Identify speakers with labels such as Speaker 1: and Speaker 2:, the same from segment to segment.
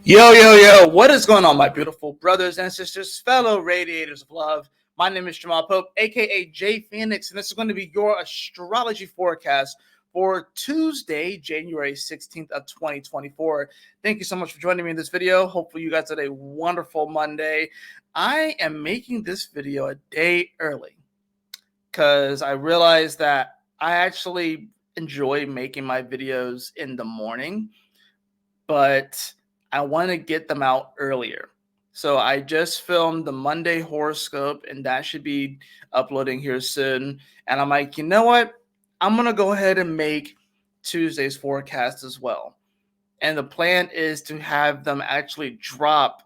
Speaker 1: Yo, what is going on, my beautiful brothers and sisters, fellow radiators of love? My name is Jamal Pope, aka J Phoenix, and this is going to be your astrology forecast for Tuesday, January 16th of 2024. Thank you so much for joining me in this video. Hopefully you guys had a wonderful Monday. I am making this video a day early because I realized that I actually enjoy making my videos in the morning, but I want to get them out earlier. So I just filmed the Monday horoscope, and that should be uploading here soon. And I'm like, you know what? I'm going to go ahead and make Tuesday's forecast as well. And the plan is to have them actually drop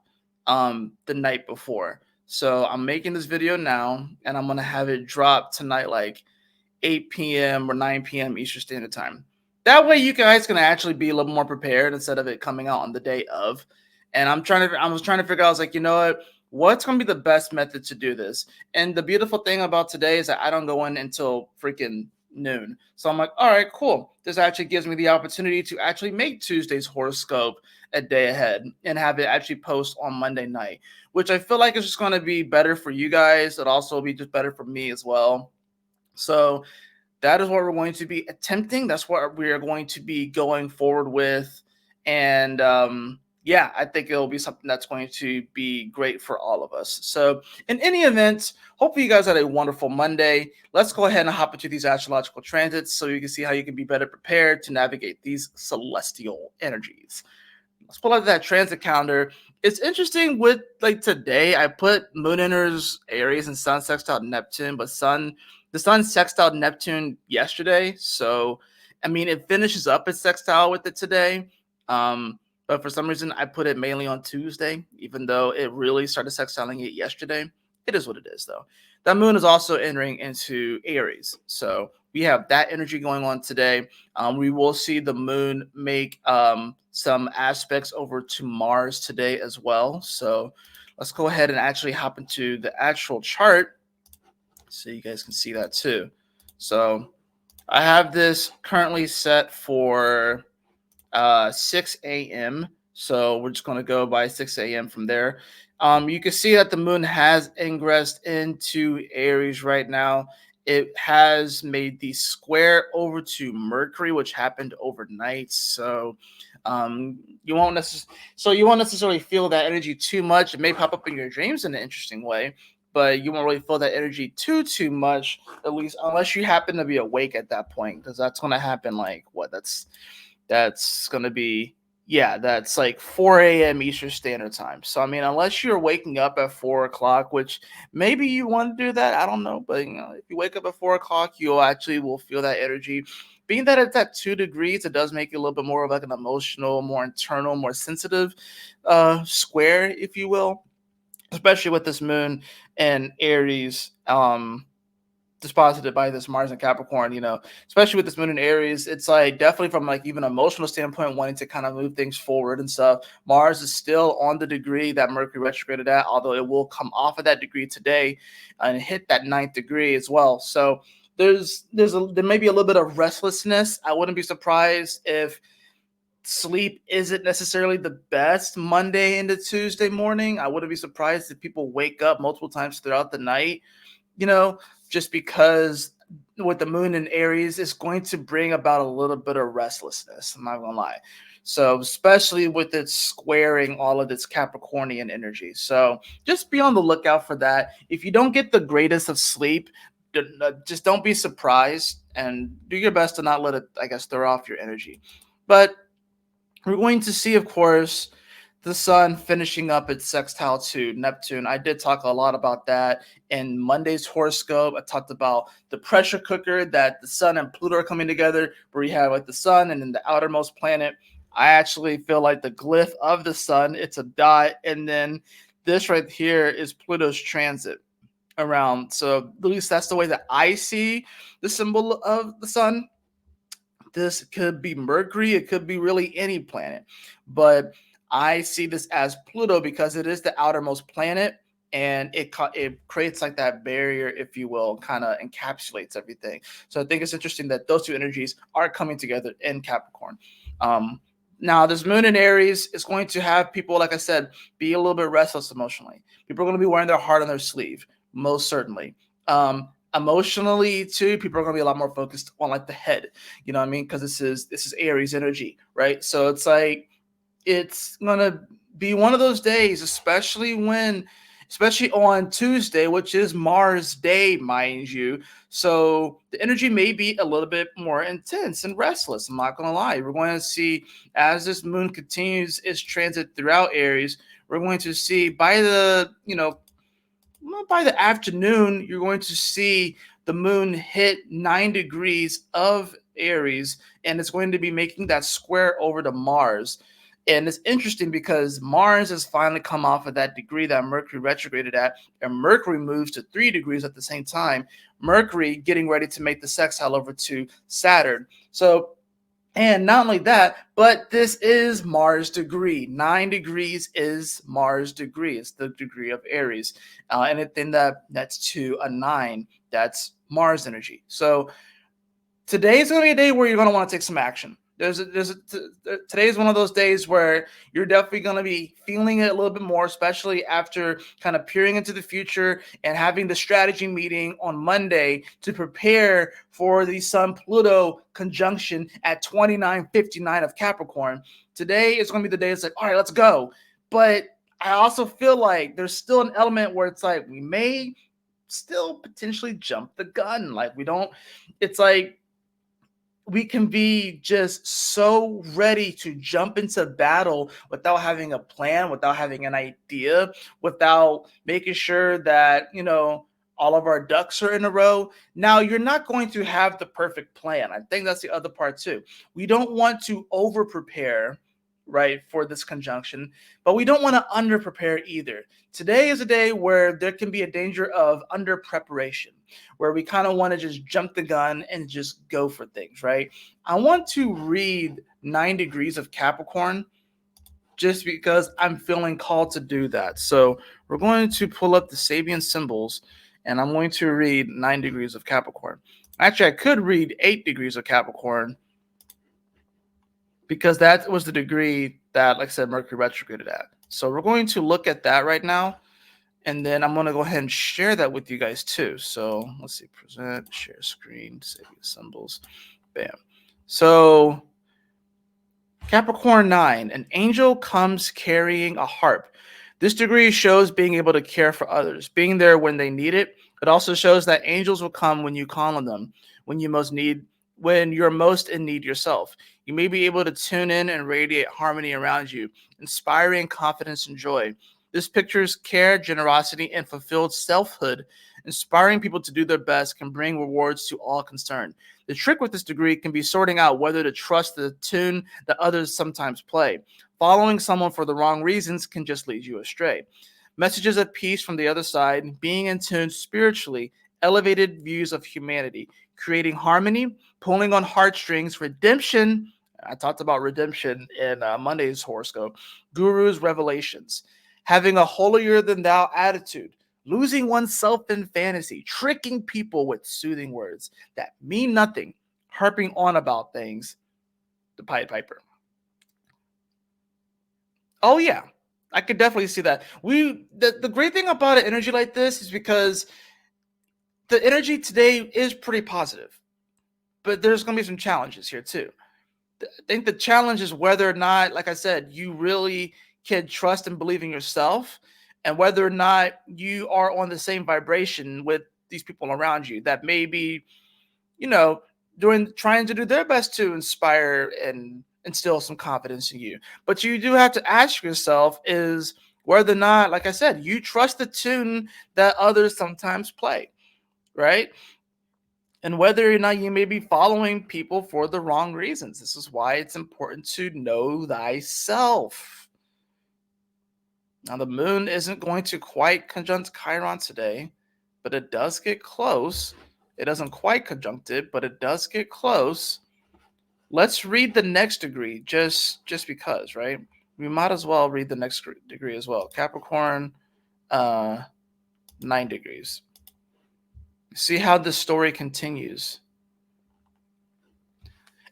Speaker 1: the night before. So I'm making this video now, and I'm going to have it drop tonight, like 8 p.m. or 9 p.m. Eastern Standard Time. That way, you guys can actually be a little more prepared instead of it coming out on the day of. And I was trying to figure out, I was like, you know what's going to be the best method to do this? And the beautiful thing about today is that I don't go in until freaking noon. So I'm like, all right, cool. This actually gives me the opportunity to actually make Tuesday's horoscope a day ahead and have it actually post on Monday night, which I feel like is just going to be better for you guys. It'll also be just better for me as well. So that is what we're going to be attempting. That's what we are going to be going forward with. And yeah, I think it'll be something that's going to be great for all of us. So in any event, hopefully you guys had a wonderful Monday. Let's go ahead and hop into these astrological transits so you can see how you can be better prepared to navigate these celestial energies. Let's pull out that transit calendar. It's interesting with like today, I put moon enters Aries and sun sextile Neptune, but the sun sextile Neptune yesterday. So, I mean, it finishes up its sextile with it today. But for some reason, I put it mainly on Tuesday, even though it really started sextiling it yesterday. It is what it is, though. That moon is also entering into Aries. So we have that energy going on today. We will see the moon make some aspects over to Mars today as well. So let's go ahead and actually hop into the actual chart so you guys can see that too. So I have this currently set for 6 a.m. So we're just going to go by 6 a.m. from there. You can see that the moon has ingressed into Aries right now. It has made the square over to Mercury, which happened overnight. So you won't necessarily feel that energy too much. It may pop up in your dreams in an interesting way, but you won't really feel that energy too much, at least unless you happen to be awake at that point, because that's going to happen like what that's going to be, yeah, that's like 4 a.m. Eastern Standard Time. So, I mean, unless you're waking up at 4 o'clock, which maybe you want to do that, I don't know. But, if you wake up at 4 o'clock, you actually will feel that energy. Being that it's at 2 degrees, it does make it a little bit more of like an emotional, more internal, more sensitive square, if you will, especially with this moon and Aries. Disposited by this Mars and Capricorn, especially with this moon in Aries, it's like definitely from like even emotional standpoint, wanting to kind of move things forward and stuff. Mars is still on the degree that Mercury retrograded at, although it will come off of that degree today and hit that ninth degree as well. So there may be a little bit of restlessness. I wouldn't be surprised if sleep isn't necessarily the best Monday into Tuesday morning. I wouldn't be surprised if people wake up multiple times throughout the night, just because with the moon in Aries, it's going to bring about a little bit of restlessness. I'm not gonna lie. So, especially with it squaring all of its Capricornian energy. So, just be on the lookout for that. If you don't get the greatest of sleep, just don't be surprised and do your best to not let it, I guess, throw off your energy. But we're going to see, of course, the sun finishing up its sextile to Neptune. I did talk a lot about that in Monday's horoscope. I talked about the pressure cooker that the sun and Pluto are coming together, where you have like the sun and then the outermost planet. I actually feel like the glyph of the sun, it's a dot, and then this right here is Pluto's transit around. So at least that's the way that I see the symbol of the sun. This could be Mercury, it could be really any planet, but I see this as Pluto because it is the outermost planet, and it creates like that barrier, if you will, kind of encapsulates everything. So I think it's interesting that those two energies are coming together in Capricorn. Now, this moon in Aries is going to have people, like I said, be a little bit restless emotionally. People are going to be wearing their heart on their sleeve, most certainly. Emotionally, too, people are going to be a lot more focused on like the head. You know what I mean? Because this is Aries energy, right? So it's like it's gonna be one of those days, especially on Tuesday, which is Mars Day, mind you. So the energy may be a little bit more intense and restless. I'm not gonna lie. We're going to see as this moon continues its transit throughout Aries, we're going to see by the afternoon, you're going to see the moon hit 9 degrees of Aries, and it's going to be making that square over to Mars. And it's interesting because Mars has finally come off of that degree that Mercury retrograded at, and Mercury moves to 3 degrees at the same time. Mercury getting ready to make the sextile over to Saturn. So and not only that, but this is Mars degree. 9 degrees is Mars degree. It's the degree of Aries. Anything that's to a 9, that's Mars energy. So today is going to be a day where you're going to want to take some action. Today is one of those days where you're definitely going to be feeling it a little bit more, especially after kind of peering into the future and having the strategy meeting on Monday to prepare for the Sun Pluto conjunction at 29:59 of Capricorn. Today is going to be the day it's like, all right, let's go. But I also feel like there's still an element where it's like we may still potentially jump the gun. Like we don't, it's like we can be just so ready to jump into battle without having a plan, without having an idea, without making sure that, all of our ducks are in a row. Now, you're not going to have the perfect plan. I think that's the other part too. We don't want to over prepare, right, for this conjunction, but we don't want to under prepare either. Today is a day where there can be a danger of under preparation, where we kind of want to just jump the gun and just go for things, right? I want to read 9 degrees of Capricorn just because I'm feeling called to do that. So we're going to pull up the Sabian symbols and I'm going to read 9 degrees of Capricorn. Actually, I could read 8 degrees of Capricorn because that was the degree that, like I said, Mercury retrograded at. So we're going to look at that right now. And then I'm going to go ahead and share that with you guys too. So let's see, present, share screen, save the symbols. Bam. So Capricorn 9, an angel comes carrying a harp. This degree shows being able to care for others, being there when they need it. It also shows that angels will come when you call on them, when you're most in need yourself. You may be able to tune in and radiate harmony around you, inspiring confidence and joy. This pictures care, generosity, and fulfilled selfhood. Inspiring people to do their best can bring rewards to all concerned. The trick with this degree can be sorting out whether to trust the tune that others sometimes play. Following someone for the wrong reasons can just lead you astray. Messages of peace from the other side, being in tune spiritually, elevated views of humanity, creating harmony, pulling on heartstrings, redemption. I talked about redemption in Monday's horoscope, gurus, revelations, having a holier than thou attitude, losing oneself in fantasy, tricking people with soothing words that mean nothing, harping on about things, the Pied Piper. Oh yeah, I could definitely see that. The great thing about an energy like this is because the energy today is pretty positive, but there's going to be some challenges here too. I think the challenge is whether or not, like I said, you really can trust and believe in yourself, and whether or not you are on the same vibration with these people around you that may be, you know, doing trying to do their best to inspire and instill some confidence in you. But you do have to ask yourself is whether or not, like I said, you trust the tune that others sometimes play, right? And whether or not you may be following people for the wrong reasons. This is why it's important to know thyself. Now, the moon isn't going to quite conjunct Chiron today, but it does get close. It doesn't quite conjunct it, but it does get close. Let's read the next degree just because, right? We might as well read the next degree as well. Capricorn, 9 degrees. See how the story continues.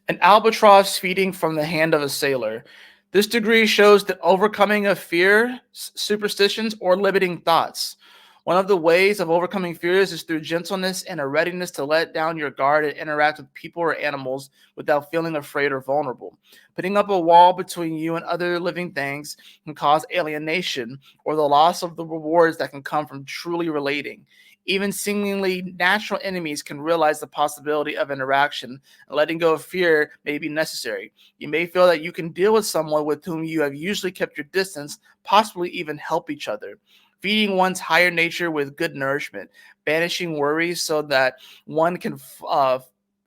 Speaker 1: An albatross feeding from the hand of a sailor. This degree shows the overcoming of fear, superstitions, or limiting thoughts. One of the ways of overcoming fears is through gentleness and a readiness to let down your guard and interact with people or animals without feeling afraid or vulnerable. Putting up a wall between you and other living things can cause alienation or the loss of the rewards that can come from truly relating. Even seemingly natural enemies can realize the possibility of interaction, and letting go of fear may be necessary. You may feel that you can deal with someone with whom you have usually kept your distance, possibly even help each other. Feeding one's higher nature with good nourishment, banishing worries so that one can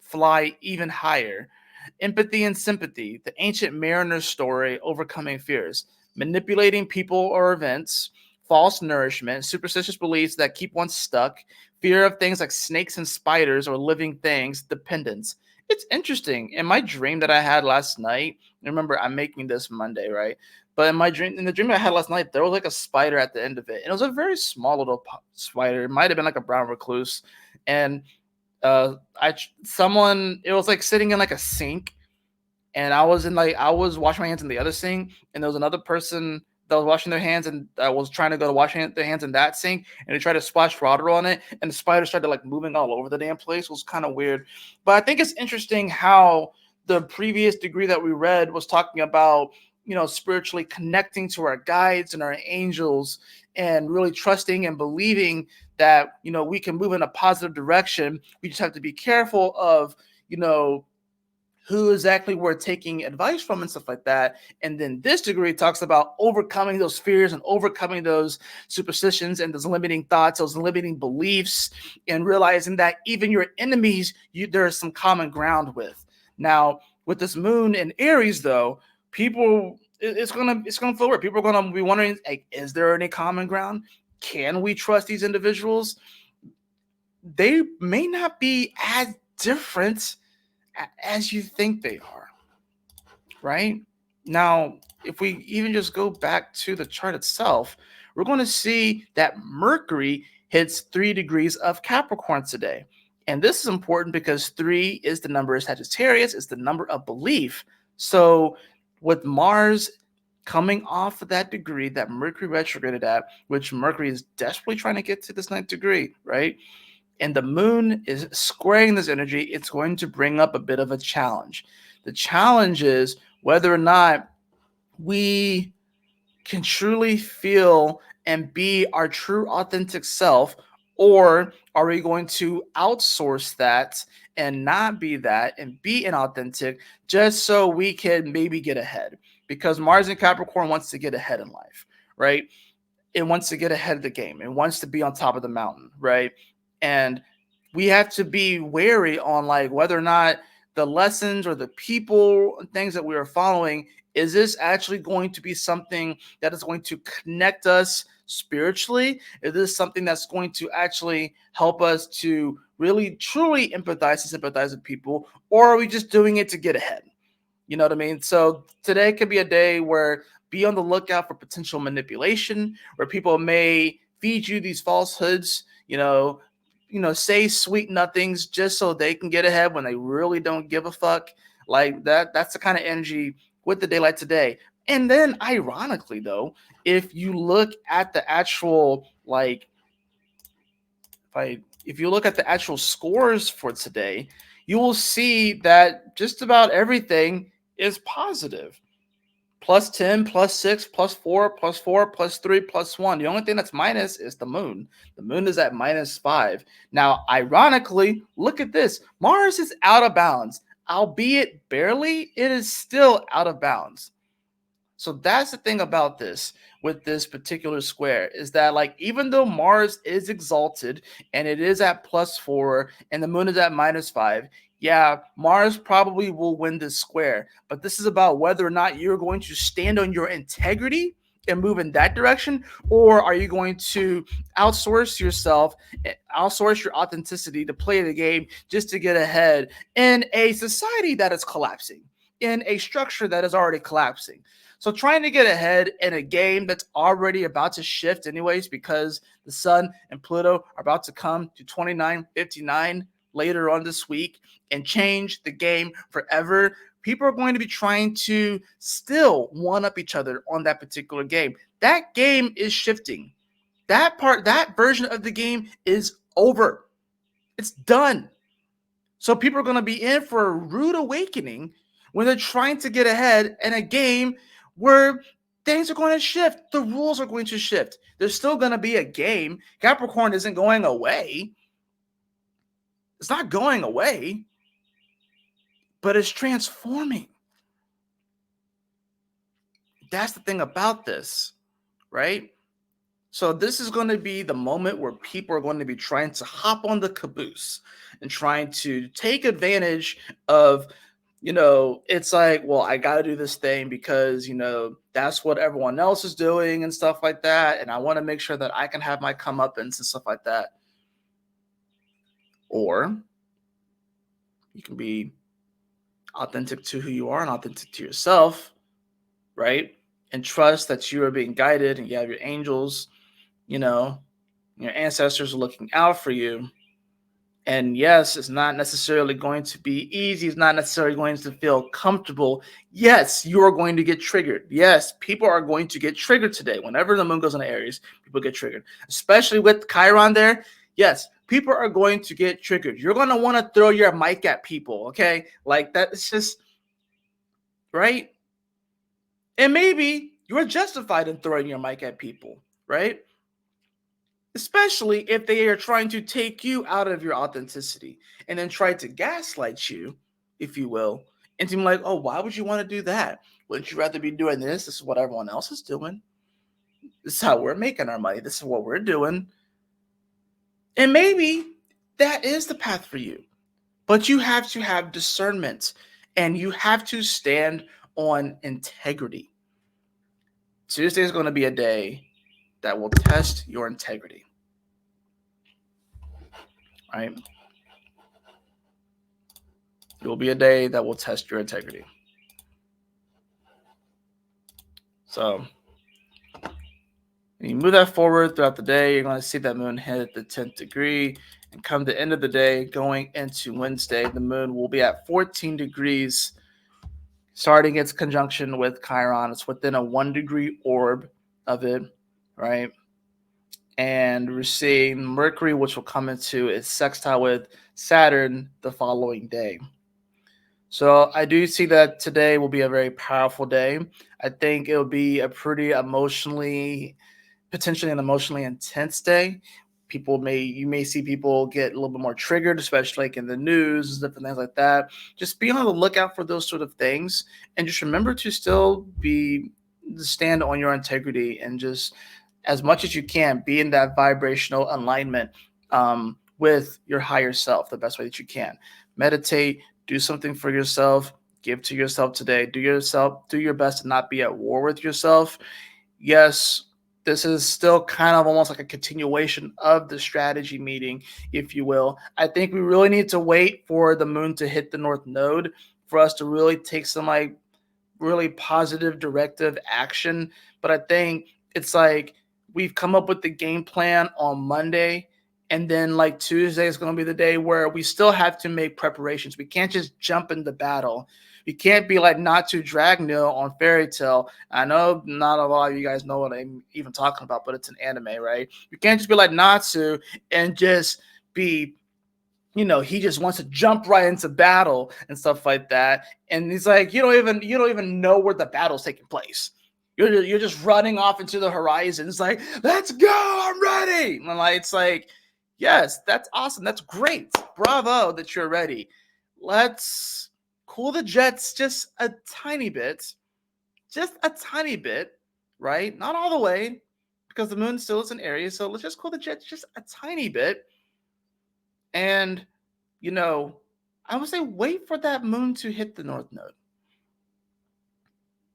Speaker 1: fly even higher. Empathy and sympathy, the ancient mariner's story, overcoming fears, manipulating people or events, false nourishment, superstitious beliefs that keep one stuck, fear of things like snakes and spiders or living things, dependence. It's interesting. In my dream that I had last night, remember I'm making this Monday, right? But in the dream I had last night, there was like a spider at the end of it, and it was a very small little spider. It might have been like a brown recluse, and someone, it was like sitting in like a sink, and I was washing my hands in the other sink, and there was another person that was washing their hands, and I was trying to go to washing their hands in that sink, and they tried to splash water on it, and the spider started like moving all over the damn place. It was kind of weird, but I think it's interesting how the previous degree that we read was talking about, spiritually connecting to our guides and our angels, and really trusting and believing that we can move in a positive direction. We just have to be careful of you know who exactly we're taking advice from and stuff like that. And then this degree talks about overcoming those fears and overcoming those superstitions and those limiting thoughts, those limiting beliefs, and realizing that even your enemies, there is some common ground with. Now, with this moon in Aries, though, it's gonna feel weird. People are gonna be wondering, like, is there any common ground? Can we trust these individuals? They may not be as different as you think they are, right? Now, if we even just go back to the chart itself, we're going to see that Mercury hits 3 degrees of Capricorn today. And this is important because 3 is the number of Sagittarius, it's the number of belief. So, with Mars coming off of that degree that Mercury retrograded at, which Mercury is desperately trying to get to this 9th degree, right? And the moon is squaring this energy, it's going to bring up a bit of a challenge. The challenge is whether or not we can truly feel and be our true authentic self, or are we going to outsource that and not be that and be inauthentic just so we can maybe get ahead? Because Mars and Capricorn wants to get ahead in life, right? It wants to get ahead of the game. It wants to be on top of the mountain, right? And we have to be wary on like whether or not the lessons or the people and things that we are following, is this actually going to be something that is going to connect us spiritually? Is this something that's going to actually help us to really truly empathize and sympathize with people, or are we just doing it to get ahead? You know what I mean? So today could be a day where be on the lookout for potential manipulation, where people may feed you these falsehoods, say sweet nothings just so they can get ahead when they really don't give a fuck. Like that's the kind of energy with the daylight today. And then ironically though, if you look at the actual if you look at the actual scores for today, you will see that just about everything is positive. Plus 10, plus 6, plus 4, plus 4, plus 3, plus 1. The only thing that's minus is the moon. The moon is at -5. Now, ironically, look at this. Mars is out of bounds. Albeit barely, it is still out of bounds. So that's the thing about this with this particular square, is that like even though Mars is exalted and it is at +4 and the moon is at -5, yeah, Mars probably will win this square. But this is about whether or not you're going to stand on your integrity and move in that direction, or are you going to outsource yourself, outsource your authenticity to play the game just to get ahead in a society that is collapsing, in a structure that is already collapsing. So trying to get ahead in a game that's already about to shift anyways, because the sun and Pluto are about to come to 2959, later on this week and change the game forever. People are going to be trying to still one up each other on that particular game. That game is shifting. That version of the game is over. It's done. So people are going to be in for a rude awakening when they're trying to get ahead in a game where things are going to shift. The rules are going to shift. There's still going to be a game. Capricorn isn't going away. It's not going away, but it's transforming. That's the thing about this, right? So this is going to be the moment where people are going to be trying to hop on the caboose and trying to take advantage of, it's like, well, I got to do this thing because, that's what everyone else is doing and stuff like that. And I want to make sure that I can have my comeuppance and stuff like that. Or you can be authentic to who you are and authentic to yourself, right? And trust that you are being guided and you have your angels, your ancestors are looking out for you. And yes, it's not necessarily going to be easy. It's not necessarily going to feel comfortable. Yes, you are going to get triggered. Yes, people are going to get triggered today. Whenever the moon goes into Aries, people get triggered, especially with Chiron there. Yes, people are going to get triggered. You're going to want to throw your mic at people, okay? Like that. It's just, right? And maybe you're justified in throwing your mic at people, right? Especially if they are trying to take you out of your authenticity and then try to gaslight you, if you will, and seem like, oh, why would you want to do that? Wouldn't you rather be doing this? This is what everyone else is doing. This is how we're making our money. This is what we're doing. And maybe that is the path for you. But you have to have discernment and you have to stand on integrity. Tuesday is going to be a day that will test your integrity. Right? It will be a day that will test your integrity. So when you move that forward throughout the day, you're going to see that moon hit the 10th degree. And come the end of the day, going into Wednesday, the moon will be at 14 degrees, starting its conjunction with Chiron. It's within a 1-degree orb of it, right? And we're seeing Mercury, which will come into its sextile with Saturn the following day. So I do see that today will be a very powerful day. I think it'll be a pretty potentially an emotionally intense day. You may see people get a little bit more triggered, especially like in the news and different things like that. Just be on the lookout for those sort of things, and just remember to still stand on your integrity and just as much as you can be in that vibrational alignment with your higher self the best way that you can. Meditate, do something for yourself, give to yourself today. Do your best to not be at war with yourself. Yes, this is still kind of almost like a continuation of the strategy meeting, if you will. I think we really need to wait for the moon to hit the North Node for us to really take some like really positive directive action. But I think it's like we've come up with the game plan on Monday. And then like Tuesday is going to be the day where we still have to make preparations. We can't just jump into battle. You can't be like Natsu Dragneel on Fairy Tale. I know not a lot of you guys know what I'm even talking about, but it's an anime, right? You can't just be like Natsu and just be, he just wants to jump right into battle and stuff like that. And he's like, you don't even know where the battle's taking place. You're just running off into the horizon. It's like, let's go, I'm ready. And like, it's like, yes, that's awesome. That's great. Bravo that you're ready. Let's cool the jets just a tiny bit. Just a tiny bit, right? Not all the way, because the moon still is an area. So let's just cool the jets just a tiny bit. And, I would say wait for that moon to hit the North Node.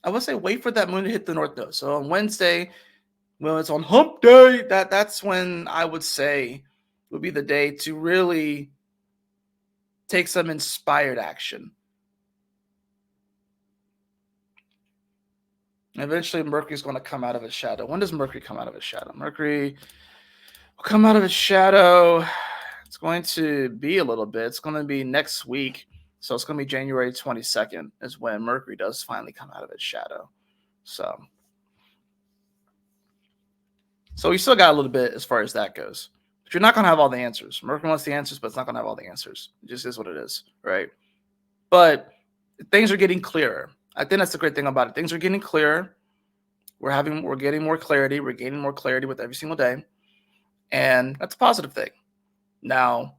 Speaker 1: I would say wait for that moon to hit the North Node. So on Wednesday, when it's on hump day, that's when I would say would be the day to really take some inspired action. Eventually, Mercury's going to come out of its shadow. When does Mercury come out of its shadow? Mercury will come out of its shadow It's going to be a little bit. It's going to be next week. So it's going to be January 22nd is when Mercury does finally come out of its shadow. So we still got a little bit as far as that goes. But you're not going to have all the answers. Mercury wants the answers, but it's not going to have all the answers. It just is what it is, right? But things are getting clearer. I think that's the great thing about it. Things are getting clearer. We're getting more clarity. We're gaining more clarity with every single day. And that's a positive thing. Now,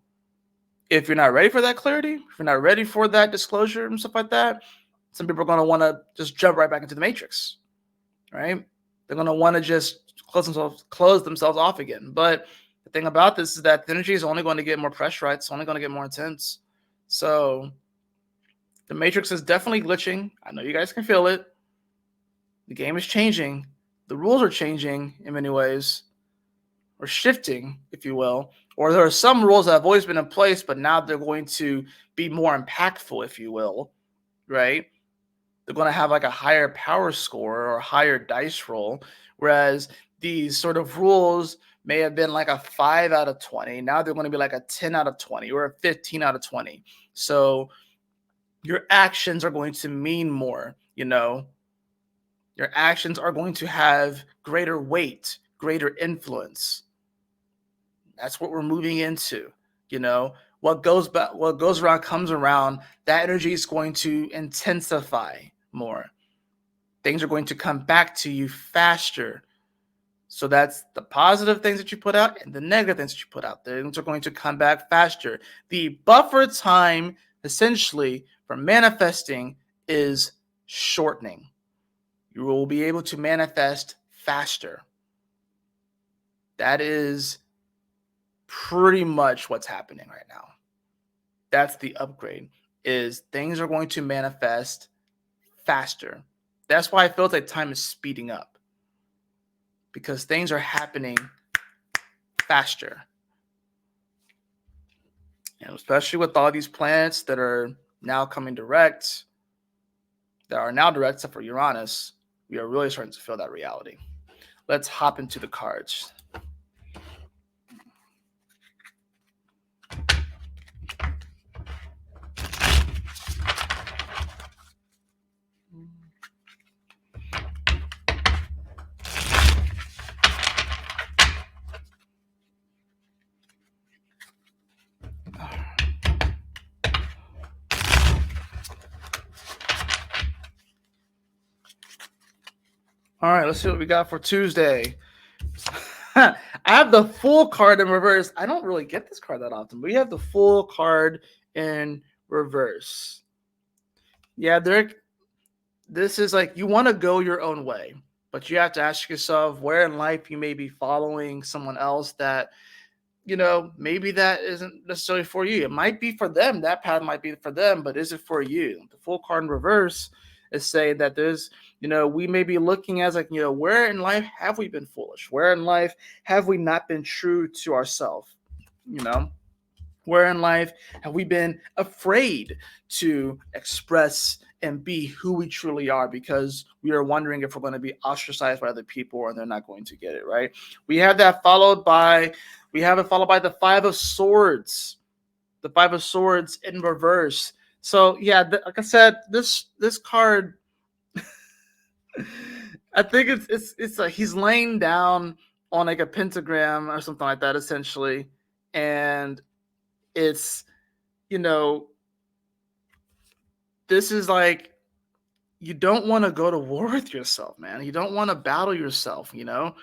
Speaker 1: if you're not ready for that clarity, if you're not ready for that disclosure and stuff like that, some people are going to want to just jump right back into the matrix, right? They're going to want to just close themselves off again. But the thing about this is that the energy is only going to get more pressurized. It's only going to get more intense. So the matrix is definitely glitching. I know you guys can feel it. The game is changing. The rules are changing in many ways, or shifting, if you will. Or there are some rules that have always been in place, but now they're going to be more impactful, if you will, right? They're going to have like a higher power score or a higher dice roll, whereas these sort of rules may have been like a 5 out of 20. Now they're going to be like a 10 out of 20 or a 15 out of 20. So your actions are going to mean more, you know. Your actions are going to have greater weight, greater influence. That's what we're moving into, you know. What goes around comes around. That energy is going to intensify more. Things are going to come back to you faster. So that's the positive things that you put out and the negative things that you put out. Things are going to come back faster. The buffer time, essentially, for manifesting is shortening. You will be able to manifest faster. That is pretty much what's happening right now. That's the upgrade, is things are going to manifest faster. That's why I feel like time is speeding up, because things are happening faster. And especially with all these planets that are now coming direct, that are now direct except for Uranus, we are really starting to feel that reality. Let's hop into the cards. All right, let's see what we got for Tuesday. I have the full card in reverse. I don't really get this card that often, but we have the full card in reverse. Yeah, this is like, you want to go your own way, but you have to ask yourself where in life you may be following someone else that, you know, maybe that isn't necessarily for you. It might be for them. That path might be for them, but is it for you? The full card in reverse is saying that there's, you know, we may be looking as like, you know, where in life have we been foolish? Where in life have we not been true to ourselves? You know, where in life have we been afraid to express and be who we truly are, because we are wondering if we're going to be ostracized by other people or they're not going to get it, right? We have it followed by the Five of Swords. The Five of Swords in reverse. So yeah, like I said, this card, I think it's like he's laying down on like a pentagram or something like that, essentially, and it's, you know, this is like, you don't want to go to war with yourself, man. You don't want to battle yourself, you know.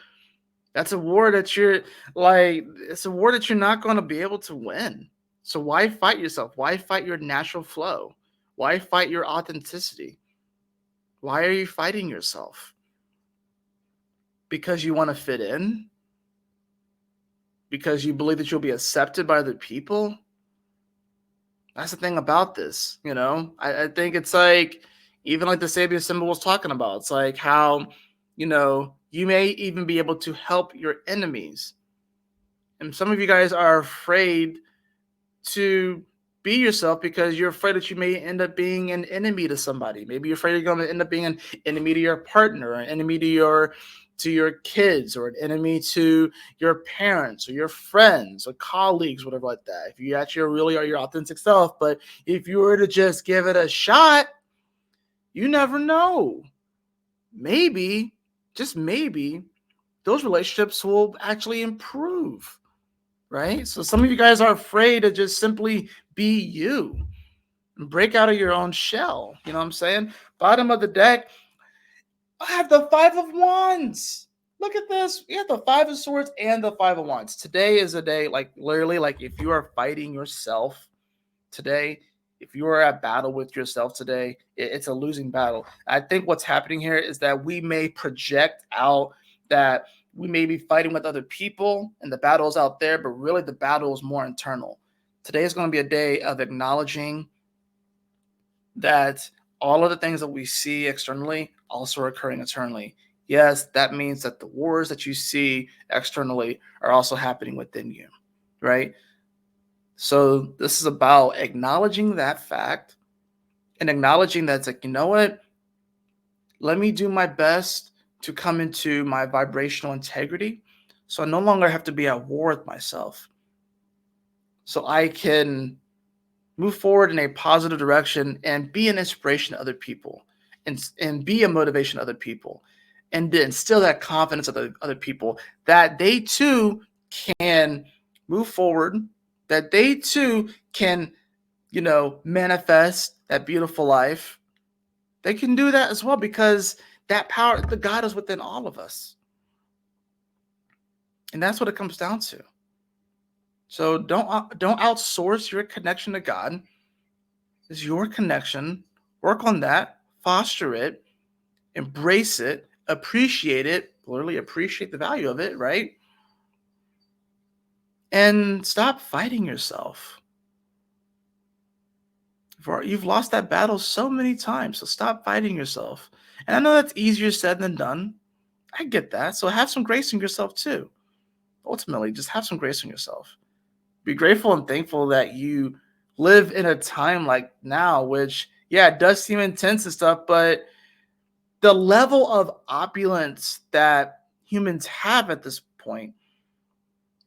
Speaker 1: That's a war that it's a war that you're not going to be able to win. So why fight yourself? Why fight your natural flow? Why fight your authenticity? Why are you fighting yourself? Because you want to fit in? Because you believe that you'll be accepted by other people? That's the thing about this, you know. I think it's like, even like the Sabian symbol was talking about, it's like how, you know, you may even be able to help your enemies. And some of you guys are afraid to be yourself because you're afraid that you may end up being an enemy to somebody. Maybe you're afraid you're going to end up being an enemy to your partner, an enemy to your kids, or an enemy to your parents or your friends or colleagues, whatever like that. If you actually really are your authentic self, but if you were to just give it a shot, you never know. Maybe, just maybe, those relationships will actually improve, right? So some of you guys are afraid to just simply be you and break out of your own shell. You know what I'm saying? Bottom of the deck, I have the Five of Wands. Look at this. We have the Five of Swords and the Five of Wands. Today is a day, like literally, like if you are fighting yourself today, if you are at battle with yourself today, it's a losing battle. I think what's happening here is that we may project out that we may be fighting with other people and the battle is out there, but really the battle is more internal. Today is going to be a day of acknowledging that all of the things that we see externally also are occurring internally. Yes, that means that the wars that you see externally are also happening within you, right? So this is about acknowledging that fact and acknowledging that it's like, you know what? Let me do my best to come into my vibrational integrity so I no longer have to be at war with myself. So I can move forward in a positive direction and be an inspiration to other people and be a motivation to other people and to instill that confidence of the other people that they too can move forward, that they too can, manifest that beautiful life. They can do that as well because that power, the God is within all of us. And that's what it comes down to. So don't outsource your connection to God. Is your connection. Work on that, foster it, embrace it, appreciate it, literally appreciate the value of it, right? And stop fighting yourself. You've lost that battle so many times, so stop fighting yourself. And I know that's easier said than done. I get that. So have some grace in yourself too. Ultimately, just have some grace in yourself. Be grateful and thankful that you live in a time like now, which, yeah, it does seem intense and stuff, but the level of opulence that humans have at this point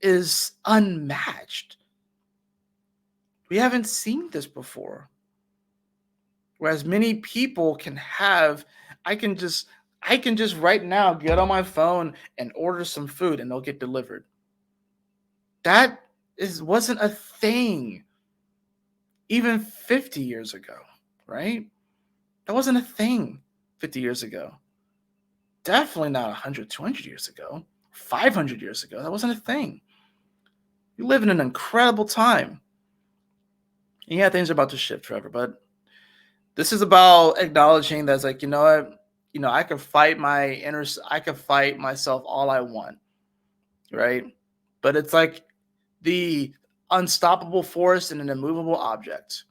Speaker 1: is unmatched. We haven't seen this before. Whereas many people can have, I can just right now get on my phone and order some food and they'll get delivered. That wasn't a thing even 50 years ago, right? That wasn't a thing 50 years ago. Definitely not 100, 200 years ago, 500 years ago. That wasn't a thing. We live in an incredible time. And yeah, things are about to shift forever, but this is about acknowledging that's like, you know what? I could fight I could fight myself all I want, right? But it's like the unstoppable force in an immovable object.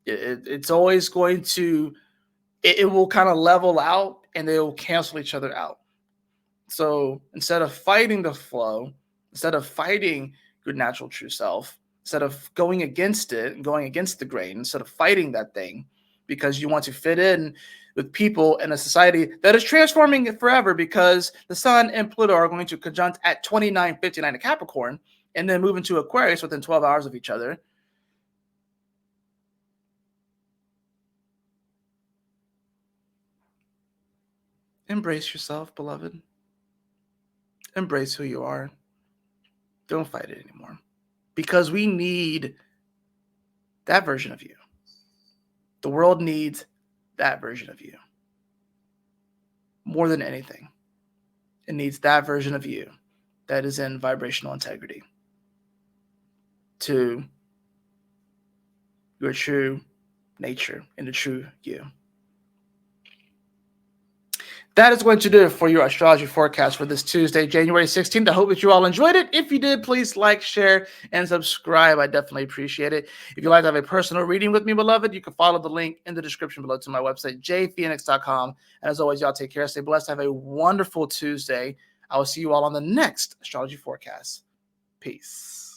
Speaker 1: It's always going to, it will kind of level out and they will cancel each other out. So instead of fighting the flow, instead of fighting your natural true self, instead of going against it and going against the grain, instead of fighting that thing because you want to fit in with people in a society that is transforming it forever because the sun and Pluto are going to conjunct at 29:59 in Capricorn and then move into Aquarius within 12 hours of each other. Embrace yourself, beloved. Embrace who you are. Don't fight it anymore. Because we need that version of you. The world needs that version of you. More than anything. It needs that version of you that is in vibrational integrity to your true nature and the true you. That is going to do it for your astrology forecast for this Tuesday, January 16th. I hope that you all enjoyed it. If you did, please like, share, and subscribe. I definitely appreciate it. If you'd like to have a personal reading with me, beloved, you can follow the link in the description below to my website, jphoenix.com. And as always, y'all take care. Stay blessed. Have a wonderful Tuesday. I will see you all on the next astrology forecast. Peace.